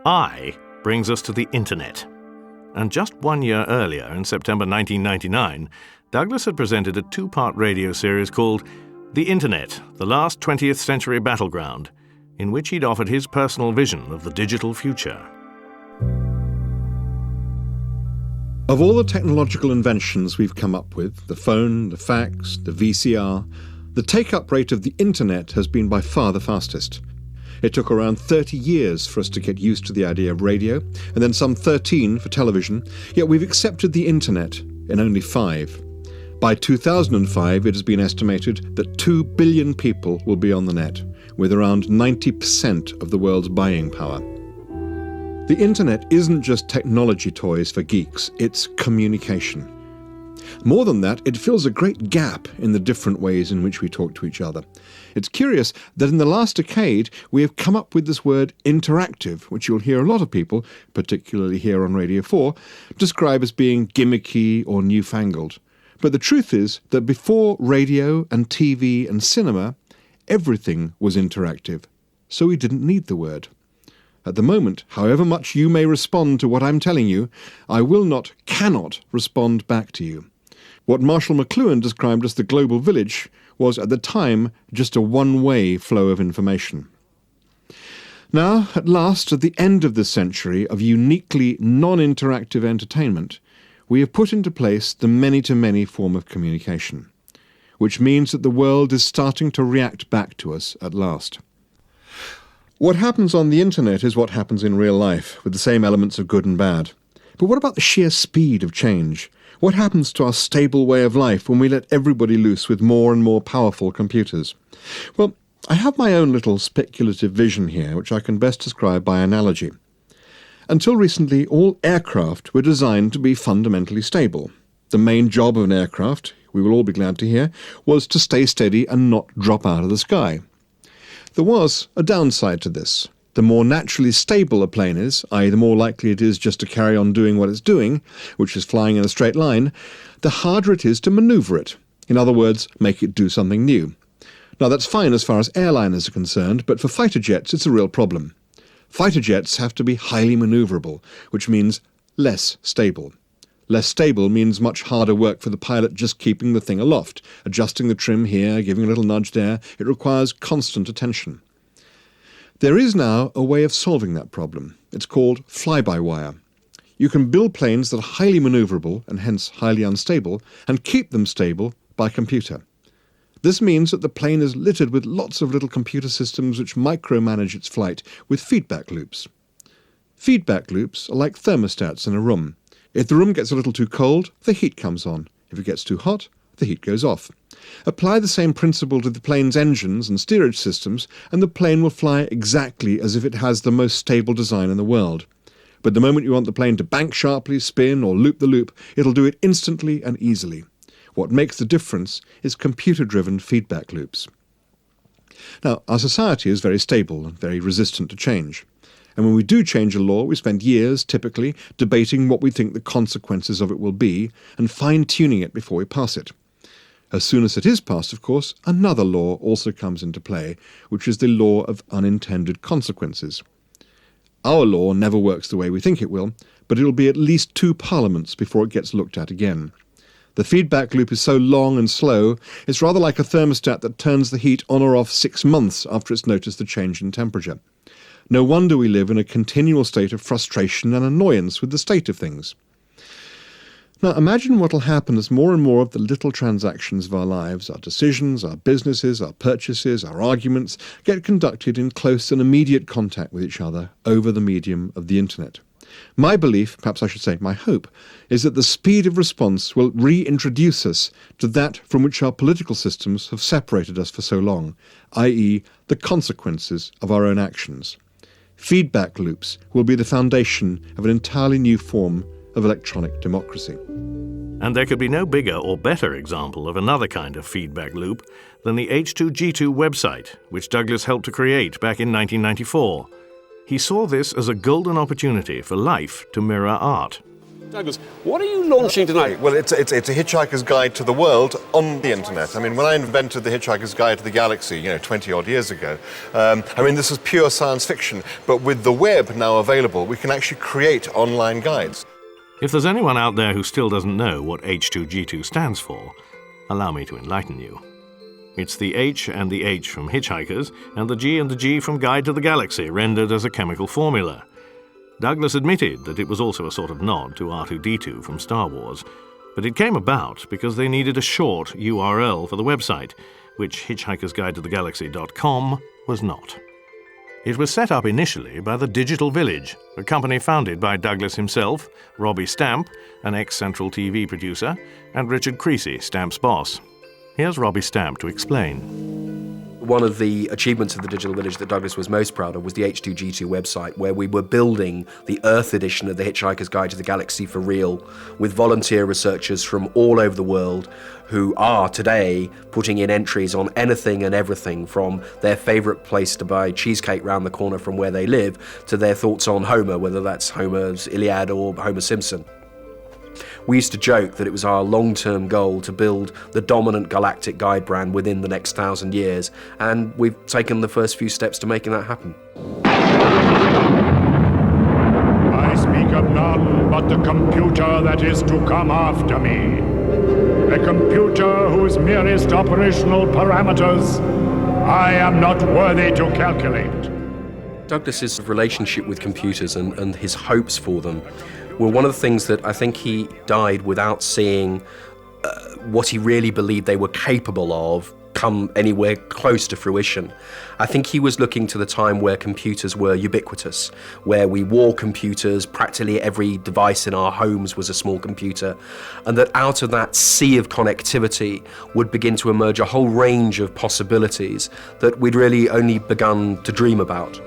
I brings us to the Internet. And just 1 year earlier, in September 1999, Douglas had presented a two-part radio series called The Internet, the Last 20th Century Battleground, in which he'd offered his personal vision of the digital future. Of all the technological inventions we've come up with, the phone, the fax, the VCR, the take-up rate of the Internet has been by far the fastest. It took around 30 years for us to get used to the idea of radio, and then some 13 for television, yet we've accepted the Internet in only 5. By 2005, it has been estimated that 2 billion people will be on the net, with around 90% of the world's buying power. The Internet isn't just technology toys for geeks, it's communication. More than that, it fills a great gap in the different ways in which we talk to each other. It's curious that in the last decade we have come up with this word interactive, which you'll hear a lot of people, particularly here on Radio 4, describe as being gimmicky or newfangled. But the truth is that before radio and TV and cinema, everything was interactive, so we didn't need the word. At the moment, however much you may respond to what I'm telling you, I cannot respond back to you. What Marshall McLuhan described as the global village was at the time just a one-way flow of information. Now, at last, at the end of this century of uniquely non-interactive entertainment, we have put into place the many-to-many form of communication, which means that the world is starting to react back to us at last. What happens on the Internet is what happens in real life, with the same elements of good and bad. But what about the sheer speed of change? What happens to our stable way of life when we let everybody loose with more and more powerful computers? Well, I have my own little speculative vision here, which I can best describe by analogy. Until recently, all aircraft were designed to be fundamentally stable. The main job of an aircraft, we will all be glad to hear, was to stay steady and not drop out of the sky. There was a downside to this. The more naturally stable a plane is, i.e. the more likely it is just to carry on doing what it's doing, which is flying in a straight line, the harder it is to maneuver it. In other words, make it do something new. Now that's fine as far as airliners are concerned, but for fighter jets it's a real problem. Fighter jets have to be highly maneuverable, which means less stable. Less stable means much harder work for the pilot just keeping the thing aloft, adjusting the trim here, giving a little nudge there. It requires constant attention. There is now a way of solving that problem. It's called fly-by-wire. You can build planes that are highly maneuverable and hence highly unstable and keep them stable by computer. This means that the plane is littered with lots of little computer systems which micromanage its flight with feedback loops. Feedback loops are like thermostats in a room. If the room gets a little too cold, the heat comes on. If it gets too hot, the heat goes off. Apply the same principle to the plane's engines and steerage systems, and the plane will fly exactly as if it has the most stable design in the world. But the moment you want the plane to bank sharply, spin, or loop the loop, it'll do it instantly and easily. What makes the difference is computer-driven feedback loops. Now, our society is very stable and very resistant to change. And when we do change a law, we spend years, typically, debating what we think the consequences of it will be and fine-tuning it before we pass it. As soon as it is passed, of course, another law also comes into play, which is the law of unintended consequences. Our law never works the way we think it will, but it'll be at least 2 parliaments before it gets looked at again. The feedback loop is so long and slow, it's rather like a thermostat that turns the heat on or off 6 months after it's noticed the change in temperature. No wonder we live in a continual state of frustration and annoyance with the state of things. Now imagine what will happen as more and more of the little transactions of our lives, our decisions, our businesses, our purchases, our arguments, get conducted in close and immediate contact with each other over the medium of the Internet. My belief, perhaps I should say my hope, is that the speed of response will reintroduce us to that from which our political systems have separated us for so long, i.e. the consequences of our own actions. Feedback loops will be the foundation of an entirely new form of electronic democracy. And there could be no bigger or better example of another kind of feedback loop than the H2G2 website, which Douglas helped to create back in 1994. He saw this as a golden opportunity for life to mirror art. Douglas, what are you launching tonight? Well, it's a hitchhiker's guide to the world on the internet. I mean, when I invented the Hitchhiker's Guide to the Galaxy, 20-odd years ago, this is pure science fiction, but with the web now available, we can actually create online guides. If there's anyone out there who still doesn't know what H2G2 stands for, allow me to enlighten you. It's the H and the H from Hitchhikers, and the G and the G from Guide to the Galaxy, rendered as a chemical formula. Douglas admitted that it was also a sort of nod to R2-D2 from Star Wars, but it came about because they needed a short URL for the website, which hitchhikersguidetothegalaxy.com was not. It was set up initially by the Digital Village, a company founded by Douglas himself, Robbie Stamp, an ex-Central TV producer, and Richard Creasy, Stamp's boss. Here's Robbie Stamp to explain. One of the achievements of the Digital Village that Douglas was most proud of was the H2G2 website, where we were building the Earth edition of the Hitchhiker's Guide to the Galaxy for real, with volunteer researchers from all over the world who are today putting in entries on anything and everything, from their favourite place to buy cheesecake round the corner from where they live to their thoughts on Homer, whether that's Homer's Iliad or Homer Simpson. We used to joke that it was our long-term goal to build the dominant galactic guide brand within the next 1,000 years, and we've taken the first few steps to making that happen. I speak of none but the computer that is to come after me. A computer whose merest operational parameters I am not worthy to calculate. Douglas's relationship with computers and his hopes for them were one of the things that I think he died without seeing what he really believed they were capable of come anywhere close to fruition. I think he was looking to the time where computers were ubiquitous, where we wore computers, practically every device in our homes was a small computer, and that out of that sea of connectivity would begin to emerge a whole range of possibilities that we'd really only begun to dream about.